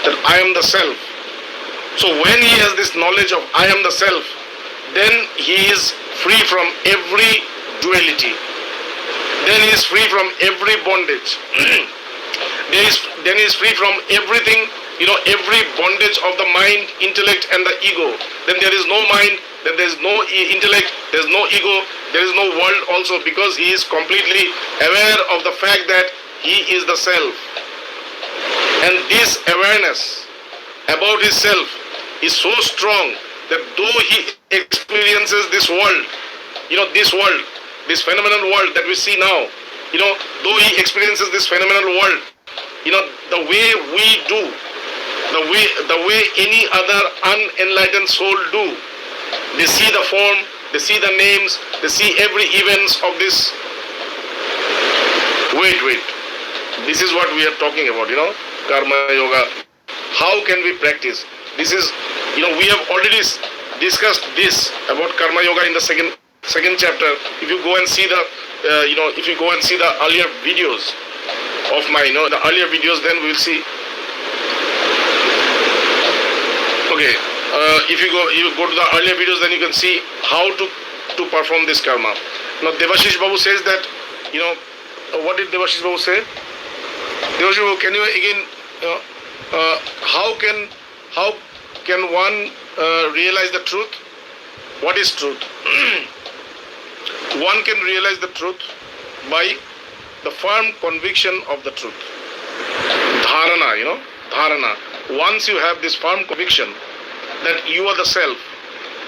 that I am the self. So when he has this knowledge of I am the self, then he is free from every duality. Then he is free from every bondage. Then he is free from everything, every bondage of the mind, intellect and the ego. Then there is no mind, then there is no intellect, there is no ego, there is no world also, because he is completely aware of the fact that he is the self. And this awareness about his self is so strong that though he experiences this world, this phenomenal world that we see now, though he experiences this phenomenal world, the way we do, the way any other unenlightened soul do, they see the form, they see the names, they see every events of this. Wait. This is what we are talking about, karma yoga. How can we practice? This is, we have already discussed this about karma yoga in the second chapter. If you go and see the, if you go and see the earlier videos of mine, the earlier videos, then we will see. Okay, if you go to the earlier videos, then you can see how to perform this karma. Now Devashish Babu says that, what did Devashish Babu say? Devashish Babu, can you again, how can one realize the truth? What is truth? One can realize the truth by the firm conviction of the truth. Dharana, dharana. Once you have this firm conviction that you are the self,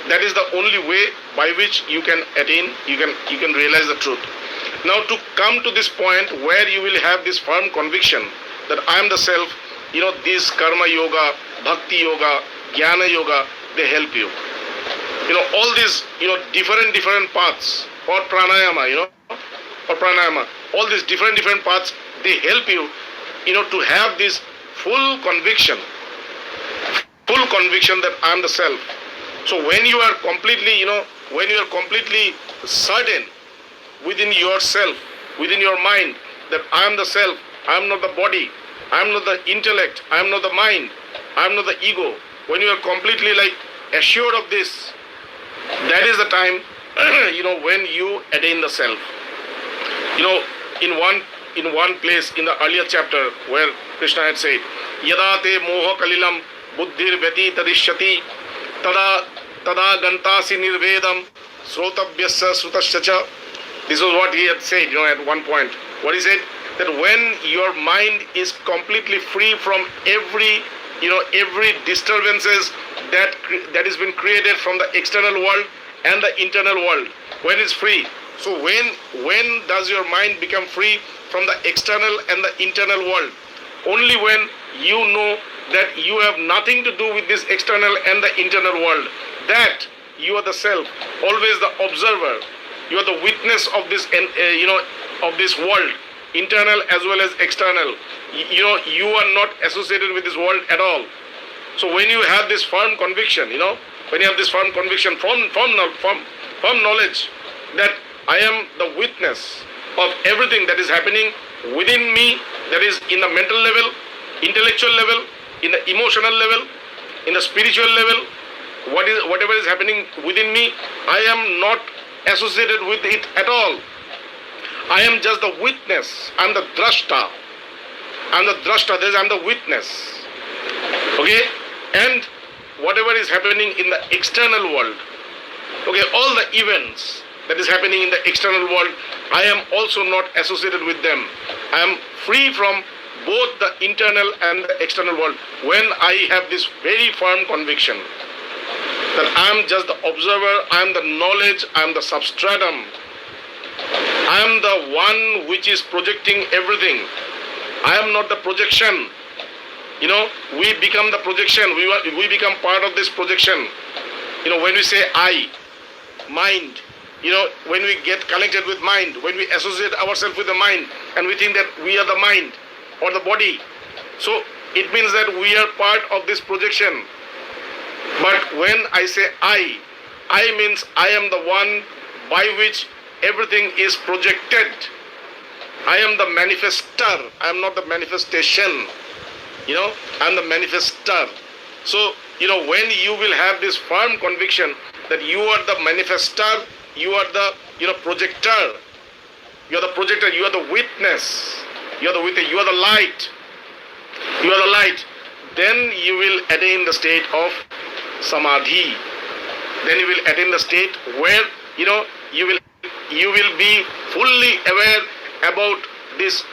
that is the only way by which you can attain, you can realize the truth. Now to come to this point where you will have this firm conviction that I am the self, this karma yoga, bhakti yoga, jnana yoga, they help you. All these, different paths, or pranayama, all these different paths, they help you, to have this full conviction that I am the self. So when you are completely, certain within yourself, within your mind, that I am the self, I am not the body, I am not the intellect, I am not the mind, I am not the ego. When you are completely assured of this, that is the time, when you attain the self. In one place in the earlier chapter where Krishna had said, Yada te moha kalilam buddhir vyati tadishyati tada gantasi nirvedam srotabhyasya srutasya. This was what he had said, at one point. What he said, that when your mind is completely free from every disturbances that has been created from the external world and the internal world, when it's free. So when does your mind become free from the external and the internal world? Only when you know that you have nothing to do with this external and the internal world. That you are the self, always the observer. You are the witness of this, of this world, internal as well as external. You are not associated with this world at all. So when you have this firm conviction, when you have this firm conviction from knowledge that I am the witness of everything that is happening within me, that is in the mental level, intellectual level, in the emotional level, in the spiritual level, whatever is happening within me, I am not associated with it at all. I am just the witness. I am the drashta. I am the drashta, I am the witness. Okay? And whatever is happening in the external world, okay, all the events that is happening in the external world, I am also not associated with them. I am free from both the internal and the external world when I have this very firm conviction that I am just the observer, I am the knowledge, I am the substratum, I am the one which is projecting everything. I am not the projection. We become the projection. We become part of this projection. When we say I, mind, when we get connected with mind, when we associate ourselves with the mind and we think that we are the mind or the body, so it means that we are part of this projection. But when I say I means I am the one by which everything is projected. I am the manifester. I am not the manifestation. I'm the manifester. So, when you will have this firm conviction that you are the manifester, you are the, projector, you are the projector, you are the witness, you are the witness, you are the light, you are the light, then you will attain the state of samadhi. Then you will attain the state where, you will be fully aware about this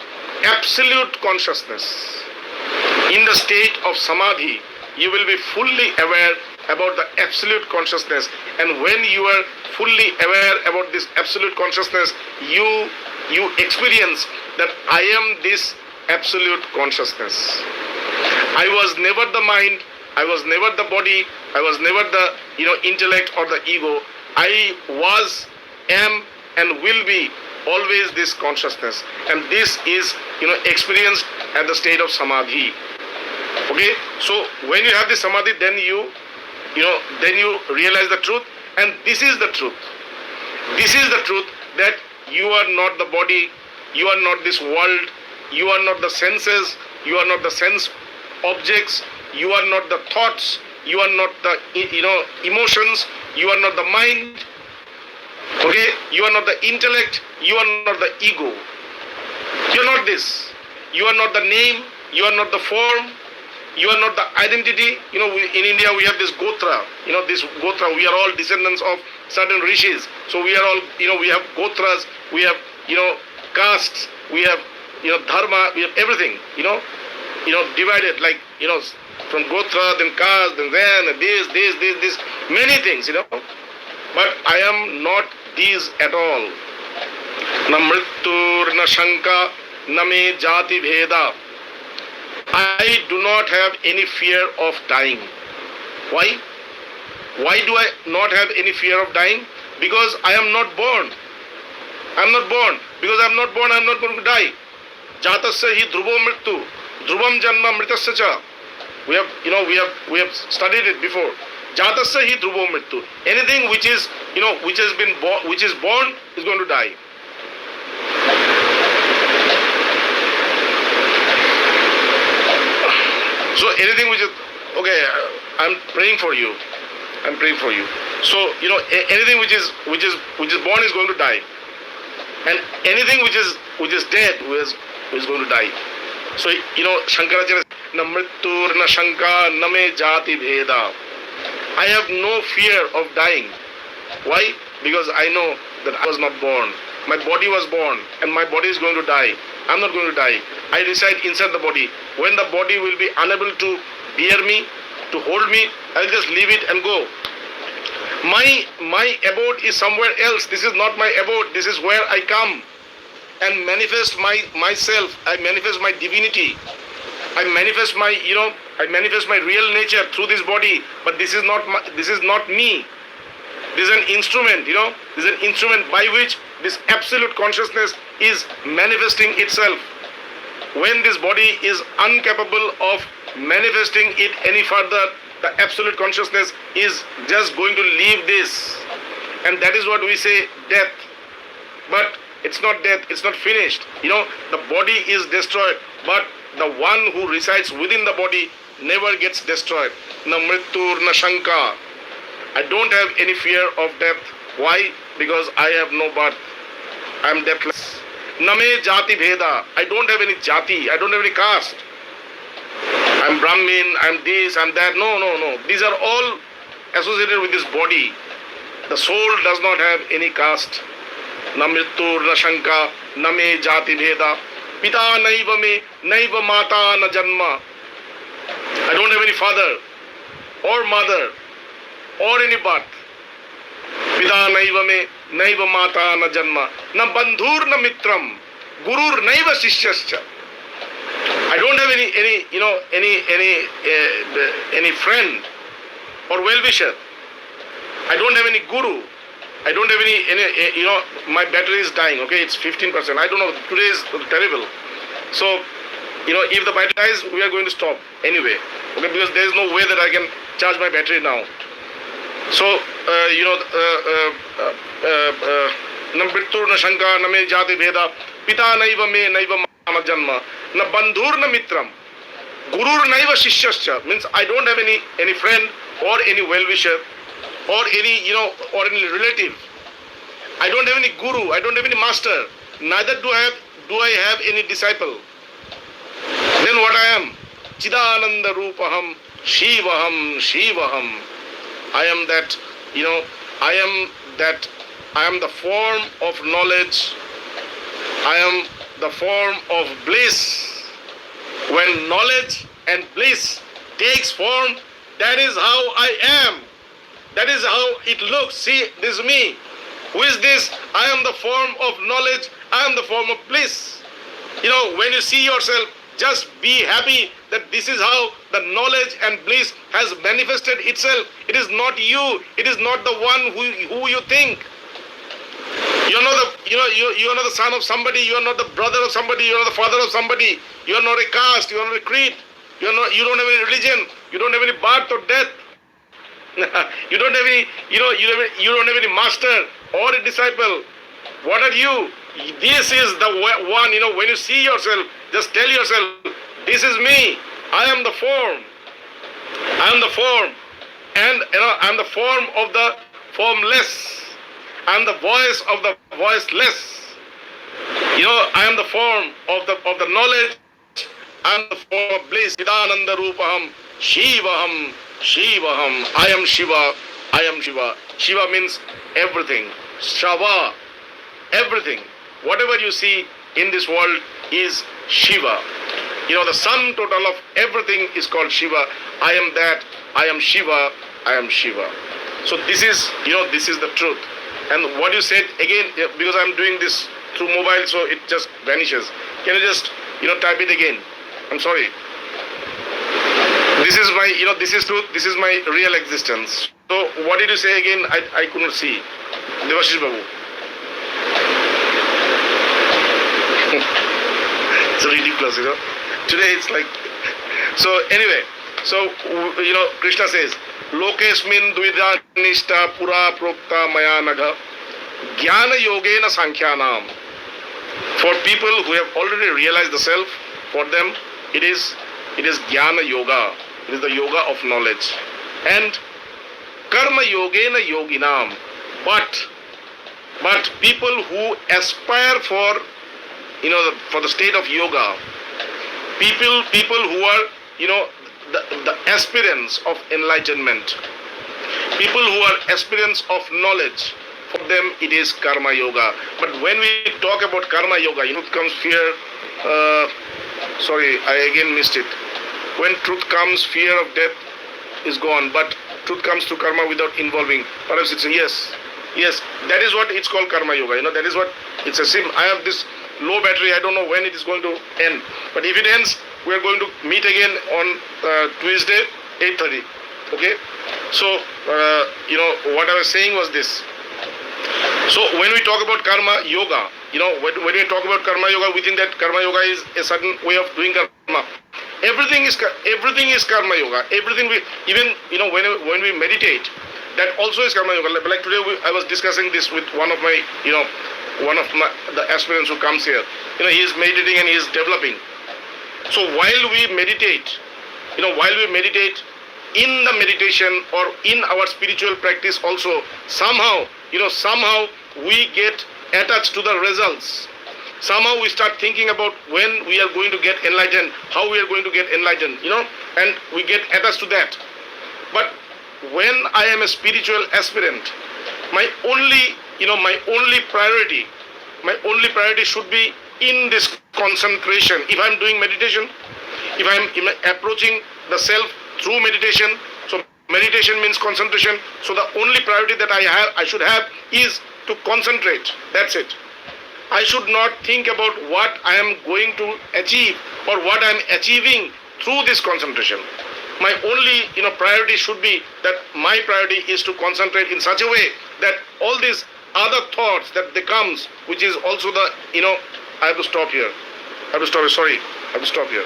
absolute consciousness. In the state of samadhi, you will be fully aware about the absolute consciousness. And when you are fully aware about this absolute consciousness, you experience that I am this absolute consciousness. I was never the mind, I was never the body, I was never the intellect or the ego. I was, am, and will be always this consciousness. And this is experienced at the state of samadhi. Okay, so when you have this samadhi, then you realize the truth, and this is the truth. This is the truth, that you are not the body, you are not this world, you are not the senses, you are not the sense objects, you are not the thoughts, you are not the emotions, you are not the mind. Okay, you are not the intellect, you are not the ego. You are not this. You are not the name, you are not the form, you are not the identity. In India we have this Gotra. This Gotra, we are all descendants of certain rishis. So we are all, we have Gotras, we have, castes, we have, dharma, we have everything, divided like, from Gotra, then caste, then this, many things, But I am not these at all. Na mrittur, na shanka, na me jati bheda. I do not have any fear of dying. Why? Why do I not have any fear of dying? Because I am not born. I am not born. Because I am not born, I am not going to die. Jatasya hi dhruvo mrittu, dhruvam janma mritasya cha. We have studied it before. Jatasya hi dhruvo mrittu. Anything which is, which has been born, which is born, is going to die. So anything which is, okay, I'm praying for you. I'm praying for you. So, anything which is born is going to die. And anything which is dead is going to die. So, Shankaracharya, na mrittur, na shanka, na me jati bheda. I have no fear of dying. Why? Because I know that I was not born. My body was born and my body is going to die. I'm not going to die. I reside inside the body. When the body will be unable to bear me, to hold me, I'll just leave it and go. My abode is somewhere else. This is not my abode. This is where I come and manifest myself. I manifest my divinity. I manifest my real nature through this body. But this is not me. This is an instrument, This is an instrument by which this absolute consciousness is manifesting itself. When this body is incapable of manifesting it any further, the absolute consciousness is just going to leave this. And that is what we say, death. But it's not death, it's not finished. The body is destroyed, but the one who resides within the body never gets destroyed. Na mrittur, na shanka. I don't have any fear of death. Why? Because I have no birth. I am deathless. Name jati bheda. I don't have any jati. I don't have any caste. I am Brahmin. I am this. I am that. No. These are all associated with this body. The soul does not have any caste. Na mrittur, na shanka, na me jati bheda. Pita naiva me, naiva mata na janma. I don't have any father or mother or any birth. Pita naiva me, naiva mata na janma. Na bandhur na mitram, gurur naiva shishyascha. I don't have any friend or well-wisher. I don't have any guru. I don't have any my battery is dying, okay, it's 15%. I don't know, today is terrible. So, if the battery dies, we are going to stop anyway, okay, because there is no way that I can charge my battery now. So, Nambrittur na shanka, na me jati bheda, pita naiva me, naiva mama janma, na bandhur na mitram. Gurur naiva shishyascha means I don't have any friend or any well-wisher or any or any relative. I don't have any guru. I don't have any master. Neither do I have any disciple. Then what I am? Chidananda Rupaham Shivaham Shivaham. I am that, I am that, I am the form of knowledge. I am the form of bliss. When knowledge and bliss takes form, that is how I am. That is how it looks. See, this is me. Who is this? I am the form of knowledge. I am the form of bliss. When you see yourself, just be happy that this is how the knowledge and bliss has manifested itself. It is not you. It is not the one who you think. You are not you are not the son of somebody. You are not the brother of somebody. You are not the father of somebody. You are not a caste. You are not a creed. You don't have any religion. You don't have any birth or death. You don't have any. You don't have any master or a disciple. What are you? This is the one. When you see yourself, just tell yourself, this is me. I am the form. I am the form, and I am the form of the formless. I am the voice of the voiceless. I am the form of the knowledge. I am the form of bliss. Chidananda Rupaham Shivaham Shivaham. I am Shiva. I am Shiva. Shiva means everything. Shava, everything. Whatever you see in this world is Shiva. The sum total of everything is called Shiva. I am that. I am Shiva. I am Shiva. So this is, this is the truth. And what you said again, because I'm doing this through mobile, so it just vanishes. Can you just, type it again? I'm sorry. This is my, this is truth. This is my real existence. So what did you say again? I couldn't see. Devashish Babu. It's ridiculous, Today it's like, so anyway, so, Krishna says, Lokesmin Dvida Nishta Pura Prokta Maya Naga Jnana Yogena Sankhyanam. For people who have already realized the self, for them it is Jnana Yoga. It is the yoga of knowledge. And Karma Yogena Yoginam. But people who aspire for for the state of yoga, people who are the aspirants of enlightenment, people who are aspirants of knowledge, for them it is karma yoga. But when we talk about karma yoga, truth comes fear. Sorry, I again missed it. When truth comes, fear of death is gone. But truth comes to karma without involving. Perhaps it's a yes. That is what it's called karma yoga. That is what it's a sim. I have this low battery. I don't know when it is going to end. But if it ends, we are going to meet again on Tuesday, 8:30. Okay? So, what I was saying was this. So, when we talk about karma yoga, when we talk about karma yoga, we think that karma yoga is a certain way of doing karma. Everything is karma yoga. Everything when we meditate, that also is karma yoga. Like today, I was discussing this with one of my, the aspirants who comes here. He is meditating and he is developing. So while we meditate, in the meditation or in our spiritual practice also, somehow we get attached to the results. Somehow we start thinking about when we are going to get enlightened, how we are going to get enlightened, and we get attached to that. But when I am a spiritual aspirant, my only priority should be in this concentration. If I'm doing meditation, if I'm approaching the self through meditation, so meditation means concentration. So the only priority that I should have is to concentrate. That's it. I should not think about what I am going to achieve or what I am achieving through this concentration. My only priority should be that my priority is to concentrate in such a way that all these other thoughts that they comes, which is also the I have to stop here. Sorry, I have to stop here.